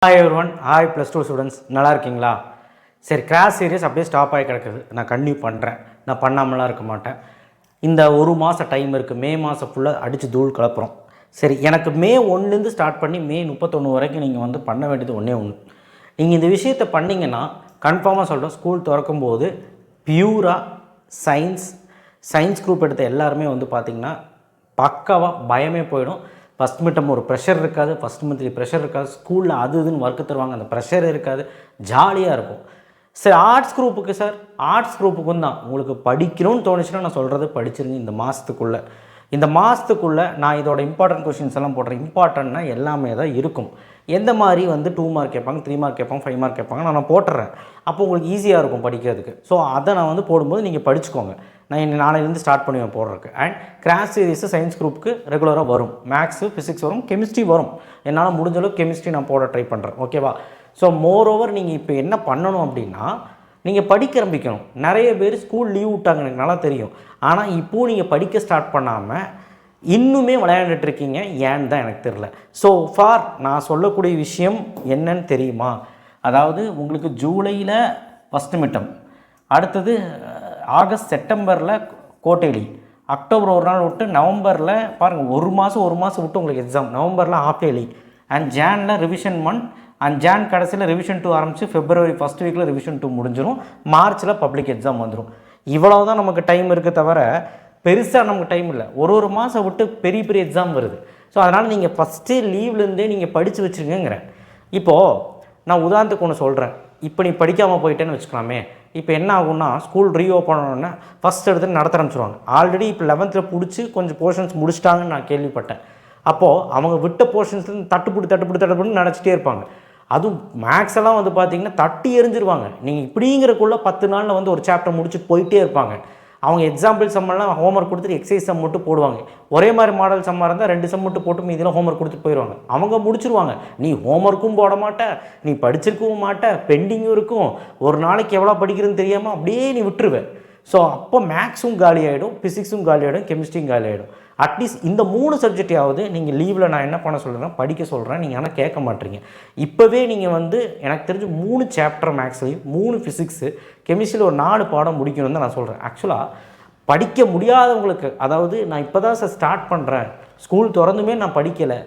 Hi everyone, hi +2 students, நல்லா இருக்கீங்களா? சரி, கிராஸ் சீரியஸ் அப்படியே ஸ்டாப் ஆகி கிடக்குது. நான் கன்டினியூ பண்ணுறேன், நான் பண்ணாமலாம் இருக்க மாட்டேன். இந்த ஒரு மாதம் டைம் இருக்குது, மே மாதம் ஃபுல்லாக அடித்து தூள் கலப்புறோம். சரி, எனக்கு மே 1லேருந்து ஸ்டார்ட் பண்ணி மே 31 வரைக்கும் நீங்கள் வந்து பண்ண வேண்டியது ஒன்றே ஒன்று. நீங்கள் இந்த விஷயத்தை பண்ணிங்கன்னா கன்ஃபார்மாக சொல்கிறேன், ஸ்கூல் திறக்கும் போது பியூராக சயின்ஸ் குரூப் எடுத்த எல்லாருமே வந்து பார்த்திங்கன்னா பக்காவாக பயமே போயிடும். ஃபஸ்ட் மிட்டம் ஒரு ப்ரெஷர் இருக்காது, ஃபஸ்ட் மந்த்லி ப்ரெஷர் இருக்காது, ஸ்கூலில் அது இதுன்னு ஒர்க்கு தருவாங்க, அந்த ப்ரெஷர் இருக்காது, ஜாலியாக இருக்கும். சரி, ஆர்ட்ஸ் குரூப்புக்கு சார், ஆர்ட்ஸ் குரூப்புக்கும் தான் உங்களுக்கு படிக்கணும்னு தோணுச்சுன்னா நான் சொல்கிறது படிச்சிருங்க. இந்த மாதத்துக்குள்ளே நான் இதோட இம்பார்ட்டன்ட் கொஷின்ஸ் எல்லாம் போடுறேன். இம்பார்ட்டன்ட்னா எல்லாமே தான் இருக்கும். எந்த மாதிரி வந்து 2 மார்க் கேட்பாங்க, 3 மார்க் கேட்பாங்க, 5 மார்க் கேட்பாங்க, நான் போட்டுறேன். அப்போ உங்களுக்கு ஈஸியாக இருக்கும் படிக்கிறதுக்கு. ஸோ அதை நான் வந்து போடும்போது நீங்கள் படிச்சுக்கோங்க. நான் நாளையிலேருந்து ஸ்டார்ட் பண்ணுவேன் போடுறதுக்கு. அண்ட் கிராஸ் சீரிஸு சயின்ஸ் குரூப்புக்கு ரெகுலராக வரும். மேக்ஸு, ஃபிசிக்ஸ் வரும், கெமிஸ்ட்ரி வரும். என்னால் முடிஞ்சளவுக்கு கெமிஸ்ட்ரி நான் போட ட்ரை பண்ணுறேன். ஓகேவா? ஸோ மோரோவர் நீங்கள் இப்போ என்ன பண்ணணும் அப்படின்னா, நீங்கள் படிக்க ஆரம்பிக்கணும். நிறைய பேர் ஸ்கூல் லீவ் விட்டாங்க, எனக்கு நல்லா தெரியும். ஆனால் இப்போது நீங்கள் படிக்க ஸ்டார்ட் பண்ணாமல் இன்னுமே விளையாண்டுட்ருக்கீங்க. ஏன்னு தான் எனக்கு தெரில. ஸோ ஃபார் நான் சொல்லக்கூடிய விஷயம் என்னன்னு தெரியுமா? அதாவது உங்களுக்கு ஜூலையில் ஃபஸ்ட்டு மிட்டம், அடுத்தது ஆகஸ்ட் செப்டம்பரில் கோட்டேலி, அக்டோபர் ஒரு நாள் விட்டு நவம்பரில் பாருங்கள் ஒரு மாதம் விட்டு உங்களுக்கு எக்ஸாம், நவம்பரில் ஹாஃப் இயர்லி, அண்ட் ஜானில் ரிவிஷன் 1, அண்ட் ஜான் கடைசியில் ரிவிஷன் 2 ஆரம்பித்து ஃபெப்ரவரி ஃபஸ்ட் வீக்கில் ரிவிஷன் 2 முடிஞ்சிடும். மார்ச்சில் பப்ளிக் எக்ஸாம் வந்துடும். இவ்வளோ தான் நமக்கு டைம் இருக்குது, தவிர பெருசாக நமக்கு டைம் இல்லை. ஒரு மாதம் விட்டு பெரிய எக்ஸாம் வருது. ஸோ அதனால் நீங்கள் ஃபஸ்ட்டே லீவ்லேருந்தே நீங்கள் படித்து வச்சுருங்கிறேன். இப்போது நான் உதாரணத்துக்கு ஒன்று சொல்கிறேன். இப்போ நீ படிக்காமல் போயிட்டேன்னு வச்சுக்கலாமே, இப்போ என்ன ஆகும்னா ஸ்கூல் ரீஓப்பன் பண்ணோன்னா ஃபஸ்ட் எடுத்து நடத்த ஆரம்பிச்சிருவாங்க. ஆல்ரெடி இப்போ 11th பிடிச்சி கொஞ்சம் போர்ஷன்ஸ் முடிச்சிட்டாங்கன்னு நான் கேள்விப்பட்டேன். அப்போது அவங்க விட்ட போர்ஷன்ஸ்லேருந்து தட்டுப்பிடி நினச்சிட்டே இருப்பாங்க. அதுவும் மேக்ஸ் எல்லாம் வந்து பார்த்திங்கன்னா தட்டி எரிஞ்சிருவாங்க. நீங்கள் இப்படிங்கிறக்குள்ளே 10 நாளில் வந்து ஒரு சாப்டர் முடிச்சுட்டு போயிட்டே இருப்பாங்க. அவங்க எக்ஸாம்பிள் சம்மெல்லாம் ஹோம்ஒர்க் கொடுத்துட்டு எக்ஸசைஸ் சம் மட்டும் போடுவாங்க. ஒரே மாதிரி மாடல் சம்மாக இருந்தால் 2 சம் மட்டும் போட்டு மீதியில் ஹோம்ஒர்க் கொடுத்துட்டு போயிடுவாங்க. அவங்க முடிச்சிருவாங்க. நீ ஹோம்ஒர்க்கும் போட மாட்ட, நீ படிச்சிருக்கவும் மாட்ட, பெண்டிங்கும் இருக்கும், ஒரு நாளைக்கு எவ்வளோ படிக்கிறதுன்னு தெரியாமல் அப்படியே நீ விட்டுருவேன். ஸோ அப்போ மேக்ஸும் காலி ஆகிடும், ஃபிசிக்ஸும் காலி ஆகிடும், கெமிஸ்ட்ரியும் காலி ஆகிடும். அட்லீஸ்ட் இந்த 3 சப்ஜெக்டையாவது நீங்கள் லீவில் நான் என்ன பண்ண சொல்கிறேன்னா படிக்க சொல்கிறேன். நீங்கள் ஆனால் கேட்க மாட்டீங்க. இப்போவே நீங்கள் வந்து எனக்கு தெரிஞ்சு 3 சாப்டர் மேக்ஸ்லையும் 3 ஃபிசிக்ஸு, கெமிஸ்ட்ரியில் ஒரு 4 பாடம் முடிக்கணும்னு தான் நான் சொல்கிறேன். ஆக்சுவலாக படிக்க முடியாதவங்களுக்கு, அதாவது நான் இப்போ தான் சார் ஸ்டார்ட் பண்ணுறேன், ஸ்கூல் திறந்துமே நான் படிக்கலை,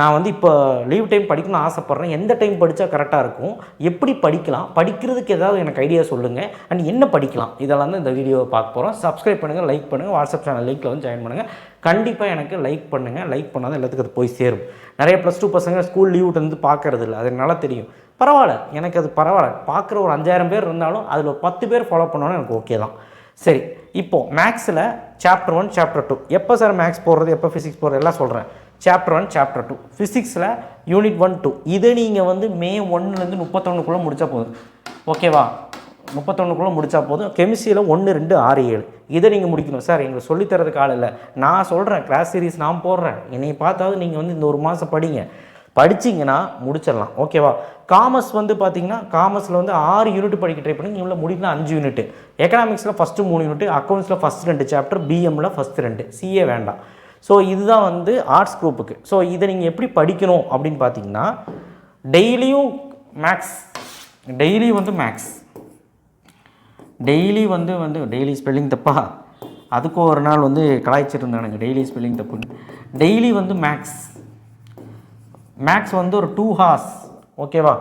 நான் வந்து இப்போ லீவ் டைம் படிக்கணும்னு ஆசைப்பட்றேன், எந்த டைம் படித்தா கரெக்டாக இருக்கும், எப்படி படிக்கலாம், படிக்கிறதுக்கு ஏதாவது எனக்கு ஐடியா சொல்லுங்கள், அண்ட் என்ன படிக்கலாம், இதெல்லாம் தான் இந்த வீடியோவை பார்க்க போகிறோம். சப்ஸ்கிரைப் பண்ணுங்கள், லைக் பண்ணுங்கள், வாட்ஸ்அப் சேனல் லிங்க்கில் வந்து ஜாயின் பண்ணுங்கள். கண்டிப்பாக எனக்கு லைக் பண்ணுங்கள். லைக் பண்ணால் தான் எல்லாத்துக்கும் அது போய் சேரும். நிறைய +2 பசங்க ஸ்கூல் லீவ் வந்து பார்க்குறது இல்லை, அது நல்லா தெரியும். பரவாயில்ல, எனக்கு அது பரவாயில்ல. பார்க்குற ஒரு 5000 பேர் இருந்தாலும் அதில் ஒரு 10 பேர் ஃபாலோ பண்ணோன்னா எனக்கு ஓகே தான். சரி, இப்போது மேக்ஸில் சாப்டர் 1, சாப்டர் 2 எப்போ சார் மேக்ஸ் போடுறது, எப்போ ஃபிசிக்ஸ் போடுறது எல்லாம் சொல்கிறேன். சாப்டர் 1, சாப்டர் 2 ஃபிசிக்ஸில் யூனிட் 1, 2 இதை நீங்கள் வந்து மே 1லேருந்து 31க்குள்ளே முடித்தா போதும். ஓகேவா? 31க்குள்ளே முடித்தா போதும். கெமிஸ்ட்ரியில் 1, 2, 6, 7 இதை நீங்கள் முடிக்கணும். சார் எங்களுக்கு சொல்லித்தரதுக்கு ஆள் இல்லை, நான் சொல்கிறேன், கிளாஸ் சீரிஸ் நான் போடுறேன், என்னை பார்த்தாவது நீங்கள் வந்து இந்த ஒரு மாதம் படிங்க, படிச்சிங்கன்னா முடிச்சிடலாம். ஓகேவா? காமர்ஸ் வந்து பார்த்திங்கன்னா காமர்ஸில் வந்து 6 யூனிட் படிக்க ட்ரை பண்ணி இவ்வளோ முடிக்கலாம் 5 யூனிட். எக்கனாமிக்ஸில் ஃபஸ்ட்டு 3 யூனிட், அக்கௌண்ட்ஸில் ஃபஸ்ட் 2 சாப்டர், பிஎம்மில் ஃபஸ்ட்டு 2, சிஏ வேண்டாம். ஸோ இதுதான் வந்து ஆர்ட்ஸ் குரூப்புக்கு. ஸோ இதை நீங்கள் எப்படி படிக்கணும் அப்படின்னு பார்த்தீங்கன்னா, டெய்லியும் மேக்ஸ், டெய்லி வந்து மேக்ஸ், டெய்லி ஸ்பெல்லிங் தப்பா, அதுக்கும் ஒரு நாள் வந்து கலாய்ச்சிருந்தானுங்க டெய்லி ஸ்பெல்லிங் தப்புன்னு. டெய்லி வந்து மேக்ஸ் வந்து ஒரு 2 ஹார்ஸ். ஓகேவா?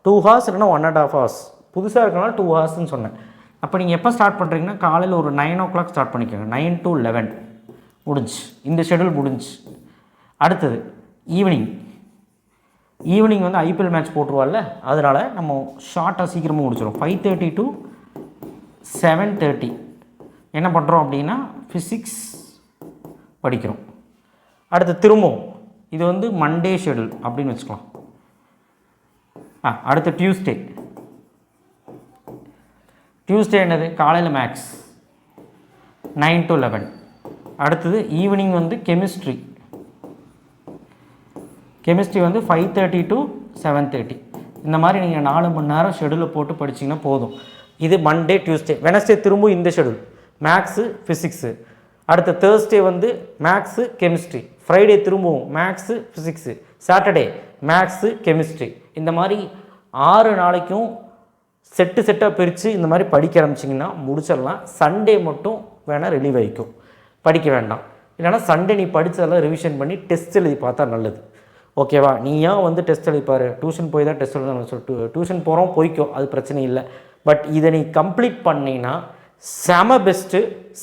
2 ஹார்ஸ் இல்லைனா 1.5 ஹார்ஸ். புதுசாக இருக்கனால 2 ஹார்ஸ்ன்னு சொன்னேன். அப்போ நீங்கள் எப்போ ஸ்டார்ட் பண்ணுறீங்கன்னா காலையில் ஒரு 9 o'clock ஸ்டார்ட் பண்ணிக்கோங்க. 9 to 11 முடிஞ்சு, இந்த ஷெடியூல் முடிஞ்சு. அடுத்தது ஈவினிங் வந்து ஐபிஎல் மேட்ச் போட்டுருவாள்ல, அதனால் நம்ம ஷார்ட்டாக சீக்கிரமாக முடிச்சிடும். 5:30 to 7:30 என்ன பண்ணுறோம் அப்படின்னா ஃபிசிக்ஸ் படிக்கிறோம். அடுத்து திரும்பவும் இது வந்து மண்டே ஷெடியூல் அப்படின்னு வச்சுக்கலாம். அடுத்து டியூஸ்டே என்னது, காலையில் மேக்ஸ் 9 to 11. அடுத்தது ஈவினிங் வந்து கெமிஸ்ட்ரி வந்து 5:30 to 7:30. இந்த மாதிரி நீங்கள் 4 மணி நேரம் ஷெடியூலில் போட்டு படிச்சிங்கன்னா போதும். இது மண்டே, டியூஸ்டே. வெனஸ்டே திரும்ப இந்த ஷெடியூல், மேக்ஸு, ஃபிசிக்ஸு. அடுத்த தேர்ஸ்டே வந்து மேக்ஸு, கெமிஸ்ட்ரி. ஃப்ரைடே திரும்பவும் maths, physics. Saturday maths chemistry இந்த மாதிரி 6 நாளைக்கும் செட்டாக பிரித்து இந்த மாதிரி படிக்க ஆரம்பிச்சிங்கன்னா முடிச்சிடலாம். சண்டே மட்டும் வேணால் ரிலீவ் ஆகிக்கும், படிக்க வேண்டாம். இல்லைனா சண்டே நீ படித்ததெல்லாம் ரிவிஷன் பண்ணி டெஸ்ட் எழுதி பார்த்தா நல்லது. ஓகேவா? நீ ஏன் வந்து டெஸ்ட் எழுதிப்பார், டியூஷன் போய் தான் டெஸ்ட் எழுதணும்னு சொல்லிட்டு டியூஷன் போகிறோம் போய்க்கோ, அது பிரச்சனை இல்லை. பட் இதை நீ கம்ப்ளீட் பண்ணினா செம பெஸ்ட்டு,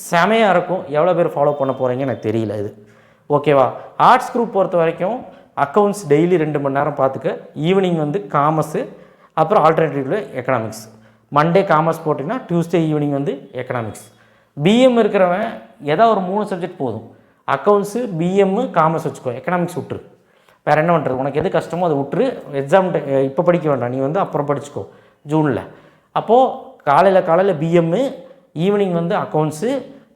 செமையாக இருக்கும். எவ்வளோ பேர் ஃபாலோ பண்ண போகிறீங்க எனக்கு தெரியல இது. ஓகேவா? ஆர்ட்ஸ் குரூப் பொறுத்த வரைக்கும் அக்கௌண்ட்ஸ் டெய்லி 2 மணி நேரம் பார்த்துக்க. ஈவினிங் வந்து காமர்ஸு, அப்புறம் ஆல்டர்னேட்டிவ்ல எக்கனாமிக்ஸ். மண்டே காமர்ஸ் போட்டிங்கன்னா டியூஸ்டே ஈவினிங் வந்து எக்கனாமிக்ஸ். பிஎம் இருக்கிறவன் ஏதாவது ஒரு 3 சப்ஜெக்ட் போதும். அக்கௌண்ட்ஸு, பிஎம்மு, காமர்ஸ் வச்சுக்கோ, எக்கனாமிக்ஸ் விட்டுரு. வேறு என்ன பண்ணுறது? உனக்கு எது கஷ்டமோ அதை விட்டுரு. எக்ஸாம் இப்போ படிக்க வேண்டாம், நீ வந்து அப்புறம் படிச்சுக்கோ ஜூனில். அப்போது காலையில் பிஎம்மு, ஈவினிங் வந்து அக்கௌண்ட்ஸு,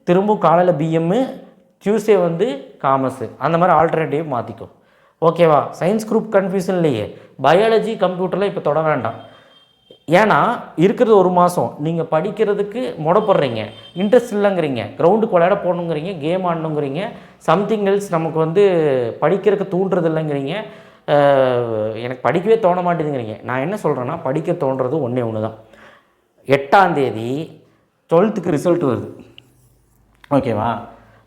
திரும்ப காலையில் பிஎம்மு, டியூஸ்டே வந்து காமர்ஸு, அந்த மாதிரி ஆல்டர்னேட்டிவ் மாற்றிக்கோ. ஓகேவா? சயின்ஸ் குரூப் கன்ஃபியூஷன் இல்லையே. பயாலஜி கம்ப்யூட்டரில் இப்போ தொட வேண்டாம். ஏன்னா இருக்கிறது 1 மாதம், நீங்கள் படிக்கிறதுக்கு முடப்படுறீங்க, இன்ட்ரெஸ்ட் இல்லைங்கிறீங்க, கிரவுண்டுக்கு விளையாட போகணுங்கிறீங்க, கேம் ஆடணுங்கிறீங்க, சம்திங் எல்ஸ் நமக்கு வந்து படிக்கிறதுக்கு தூண்டுறது இல்லைங்கிறீங்க, எனக்கு படிக்கவே தோண மாட்டேங்குங்கிறீங்க. நான் என்ன சொல்கிறேன்னா, படிக்க தோன்றது ஒன்று தான். 8ஆம் தேதி 12th ரிசல்ட் வருது. ஓகேவா?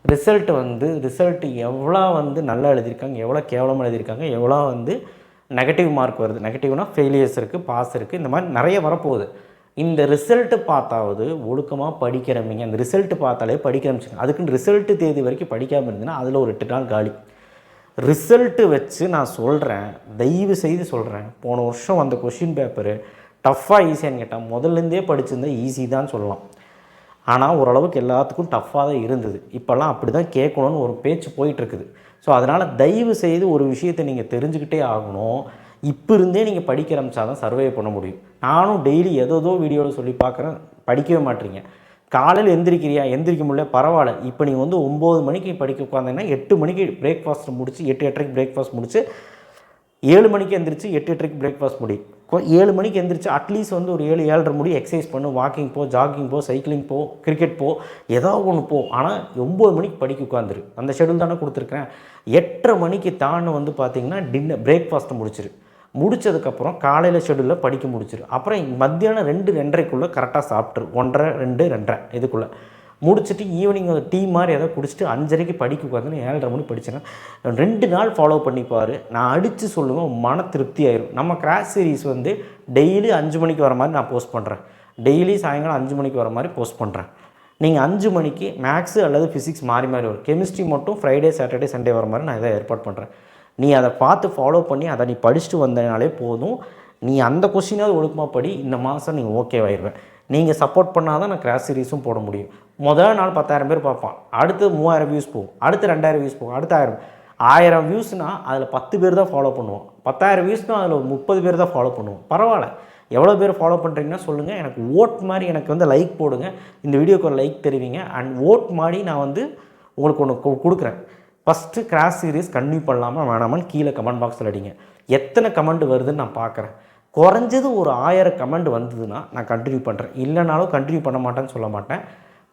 ரிசல்ட்டு எவ்வளோ வந்து நல்லா எழுதியிருக்காங்க, எவ்வளோ கேவலமாக எழுதியிருக்காங்க, எவ்வளோ வந்து நெகட்டிவ் மார்க் வருது, நெகட்டிவ்னா ஃபெயிலியர்ஸ் இருக்குது, பாஸ் இருக்குது, இந்த மாதிரி நிறைய வரப்போகுது. இந்த ரிசல்ட்டு பார்த்தாவது ஒழுக்கமாக படிக்கிறவங்க அந்த ரிசல்ட்டு பார்த்தாலே படிக்க ஆரம்பிச்சுங்க. அதுக்குன்னு ரிசல்ட்டு தேதி வரைக்கும் படிக்காமல் இருந்ததுன்னா அதில் ஒரு 8 நாள் காலி. ரிசல்ட்டு வச்சு நான் சொல்கிறேன், தயவு செய்து சொல்கிறேன், போன வருஷம் வந்த கொஷின் பேப்பரு டஃப்பாக ஈஸியான்னு கேட்டால் முதல்லேருந்தே படிச்சிருந்தால் ஈஸி தான் சொல்லலாம். ஆனால் ஓரளவுக்கு எல்லாத்துக்கும் டஃப்பாக தான் இருந்தது. இப்போல்லாம் அப்படி தான் கேட்கணுன்னு ஒரு பேச்சு போயிட்டுருக்குது. ஸோ அதனால் தயவு செய்து ஒரு விஷயத்தை நீங்கள் தெரிஞ்சுக்கிட்டே ஆகணும். இப்போ இருந்தே நீங்கள் படிக்க ஆரம்பித்தா தான் சர்வே பண்ண முடியும். நானும் டெய்லி ஏதோ வீடியோவில் சொல்லி பார்க்குறேன், படிக்கவே மாட்டீங்க. காலையில் எந்திரிக்க முடியல, பரவாயில்ல. இப்போ நீங்கள் வந்து 9 மணிக்கு படிக்க உட்காந்தீங்கன்னா 8 மணிக்கு பிரேக்ஃபாஸ்ட் முடிச்சு, 8:30க்கு பிரேக்ஃபாஸ்ட் முடிச்சு, 7 மணிக்கு எந்திரிச்சு 8:30க்கு பிரேக்ஃபாஸ்ட் முடி. 7 மணிக்கு எந்திரிச்சு அட்லீஸ்ட் வந்து ஒரு 7-7:30 முடி எக்ஸசைஸ் பண்ணு, வாக்கிங் போ, ஜாகிங் போ, சைக்கிளிங் போ, கிரிக்கெட் போ, ஏதாவது ஒன்று போ. ஆனால் 9 மணிக்கு படிக்க உட்காந்துரு. அந்த ஷெடியூல் தானே கொடுத்துருக்கேன். 8:30 மணிக்கு தானே வந்து பார்த்திங்கன்னா பிரேக்ஃபாஸ்ட்டை முடிச்சதுக்கப்புறம் காலையில் ஷெடியூலில் படிக்க முடிச்சிரு. அப்புறம் மத்தியானம் 2-2:30க்குள்ளே கரெக்டாக சாப்பிட்ரு. 1:30, 2, 2:30 இதுக்குள்ளே முடிச்சுட்டு ஈவினிங் ஒரு டீ மாதிரி ஏதாவது குடிச்சிட்டு 5:30க்கு படிக்க உட்காந்துன்னு 7:30 மணி படிச்சேன்னா 2 நாள் ஃபாலோ பண்ணிப்பார். நான் அடித்து சொல்லுவேன், மன திருப்தி ஆயிரும். நம்ம கிராஷ் சீரீஸ் வந்து டெய்லி 5 மணிக்கு வர மாதிரி நான் போஸ்ட் பண்ணுறேன். டெய்லி சாயங்காலம் 5 மணிக்கு வர மாதிரி போஸ்ட் பண்ணுறேன். நீங்கள் 5 மணிக்கு மேக்ஸு அல்லது ஃபிசிக்ஸ் மாறி வரும். கெமிஸ்ட்ரி மட்டும் ஃப்ரைடே, சாட்டர்டே, சண்டே வர மாதிரி நான் இதை ஏற்பாடு பண்ணுறேன். நீ அதை பார்த்து ஃபாலோ பண்ணி அதை நீ படிச்சுட்டு வந்தனாலே போதும். நீ அந்த கொஸ்டினாவது ஒழுக்கமாக படி. இந்த மாதம் நீங்கள் ஓகேவாயிருவேன். நீங்கள் சப்போர்ட் பண்ணால் தான் நான் கிராஷ் சீரீஸும் போட முடியும். முதல் நாள் 10,000 பேர் பார்ப்பான், அடுத்து 3000 வியூஸ் போகும், அடுத்து 2000 வியூஸ் போகும், அடுத்து 1000 வியூஸ்னால் அதில் 10 பேர் தான் ஃபாலோ பண்ணுவோம். 10,000 வியூஸ்னால் அதில் 30 பேர் தான் ஃபாலோ பண்ணுவோம். பரவாயில்ல, எவ்வளோ பேர் ஃபாலோ பண்ணுறீங்கன்னா சொல்லுங்கள். எனக்கு ஓட் மாதிரி எனக்கு வந்து லைக் போடுங்க, இந்த வீடியோக்கு ஒரு லைக் தெரிவிங்க. அண்ட் ஓட் மாதிரி நான் வந்து உங்களுக்கு ஒன்று கொடுக்குறேன். ஃபஸ்ட்டு கிராஷ் சீரீஸ் கன்டினியூ பண்ணலாமா வேணாமான்னு கீழே கமெண்ட் பாக்ஸில் அடிங்க. எத்தனை கமெண்ட் வருதுன்னு நான் பார்க்குறேன். குறைஞ்சது ஒரு 1000 கமெண்ட் வந்ததுன்னா நான் கண்டினியூ பண்ணுறேன். இல்லைனாலும் கண்டினியூ பண்ண மாட்டேன்னு சொல்ல மாட்டேன்.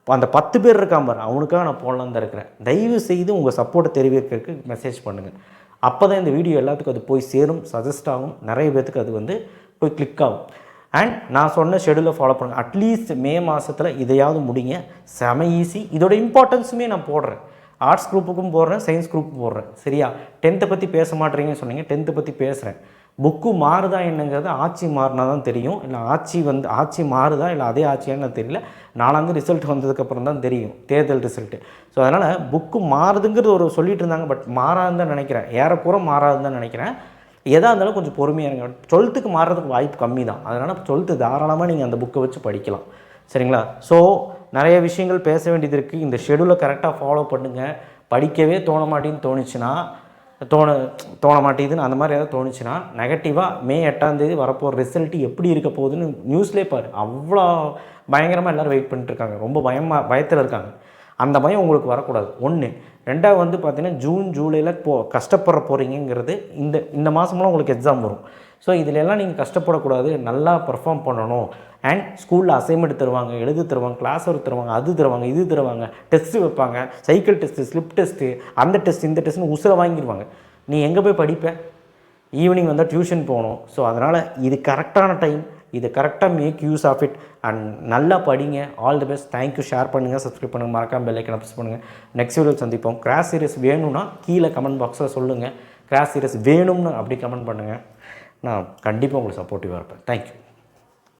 அந்த 10 பேர் இருக்கான் பாரு, அவனுக்காக நான் போடலாம் தான் இருக்கிறேன். தயவு செய்து உங்கள் சப்போர்ட்டை தெரிவிக்கிறதுக்கு மெசேஜ் பண்ணுங்கள். அப்போ தான் இந்த வீடியோ எல்லாத்துக்கும் அது போய் சேரும், சஜஸ்ட் ஆகும், நிறைய பேர்த்துக்கு அது வந்து போய் கிளிக் ஆகும். அண்ட் நான் சொன்ன ஷெடியூலை ஃபாலோ பண்ணுங்கள். அட்லீஸ்ட் மே மாதத்தில் இதையாவது முடிங்க. செம ஈஸி. இதோட இம்பார்ட்டன்ஸுமே நான் போடுறேன். ஆர்ட்ஸ் குரூப்புக்கும் போடுறேன், சயின்ஸ் குரூப்புக்கும் போடுறேன். சரியா? 10th பற்றி பேச மாட்டேறீங்கன்னு சொன்னீங்க. 10th பற்றி பேசுகிறேன். புக்கு மாறுதா என்னங்கிறது ஆட்சி மாறினா தான் தெரியும். இல்லை ஆட்சி மாறுதா இல்லை அதே ஆட்சியான்னு தெரியல. நாளாந்து ரிசல்ட் வந்ததுக்கப்புறம் தான் தெரியும், தேர்தல் ரிசல்ட்டு. ஸோ அதனால் புக்கு மாறுதுங்கிறது ஒரு சொல்லிட்டு இருந்தாங்க. பட் மாறாதுன்னு தான் நினைக்கிறேன். ஏறக்குறை மாறாதுன்னு தான் நினைக்கிறேன். எதாக இருந்தாலும் கொஞ்சம் பொறுமையாக இருங்க. 12th மாறுறதுக்கு வாய்ப்பு கம்மி தான். அதனால் 12th தாராளமாக நீங்கள் அந்த புக்கை வச்சு படிக்கலாம். சரிங்களா? ஸோ நிறைய விஷயங்கள் பேச வேண்டியது இருக்குது. இந்த ஷெடியூலை கரெக்டாக ஃபாலோ பண்ணுங்கள். படிக்கவே தோண மாட்டேங்குதுன்னு தோண மாட்டேங்குதுன்னு அந்த மாதிரி ஏதாவது தோணுச்சுன்னா நெகட்டிவாக மே 8ஆம் தேதி வரப்போகிற ரிசல்ட்டு எப்படி இருக்க போகுதுன்னு நியூஸ்லேயே பாரு. அவ்வளோ பயங்கரமாக எல்லோரும் வெயிட் பண்ணிட்டுருக்காங்க. ரொம்ப பயத்தில் இருக்காங்க. அந்த பயம் உங்களுக்கு வரக்கூடாது. 1. 2வது வந்து பார்த்திங்கன்னா ஜூன் ஜூலையில் கஷ்டப்படுற போகிறீங்கிறது இந்த மாதமெல்லாம் உங்களுக்கு எக்ஸாம் வரும். ஸோ இதிலெல்லாம் நீங்கள் கஷ்டப்படக்கூடாது. நல்லா பர்ஃபார்ம் பண்ணணும். அண்ட் ஸ்கூலில் அசைன்மெண்ட் தருவாங்க, எழுத தருவாங்க, கிளாஸ் ஒர்க் தருவாங்க, அது தருவாங்க, இது தருவாங்க, டெஸ்ட்டு வைப்பாங்க, சைக்கிள் டெஸ்ட்டு, ஸ்லிப் டெஸ்ட்டு, அந்த டெஸ்ட் இந்த டெஸ்ட்னு உசுரை வாங்கிடுவாங்க. நீ எங்கே போய் படிப்ப? ஈவினிங் வந்தால் டியூஷன் போகணும். ஸோ அதனால் இது கரெக்டான டைம், இது கரெக்டாக make use of it and நல்லா படிங்க. All the best. Thank you. Share பண்ணுங்கள், சப்ஸ்கிரைப் பண்ணுங்கள், மறக்காம பெல் ஐக்கனை ப்ரெஸ் பண்ணுங்கள். நெக்ஸ்ட் வீடியோ சந்திப்போம். கிராஸ் சீரிஸ் வேணும்னா கீழே கமெண்ட் பாக்ஸில் சொல்லுங்கள். கிராஸ் சீரிஸ் வேணும்னு அப்படி கமெண்ட் பண்ணுங்கள். நான் கண்டிப்பாக உங்களுக்கு சப்போர்ட்டிவாக இருப்பேன். தேங்க்யூ.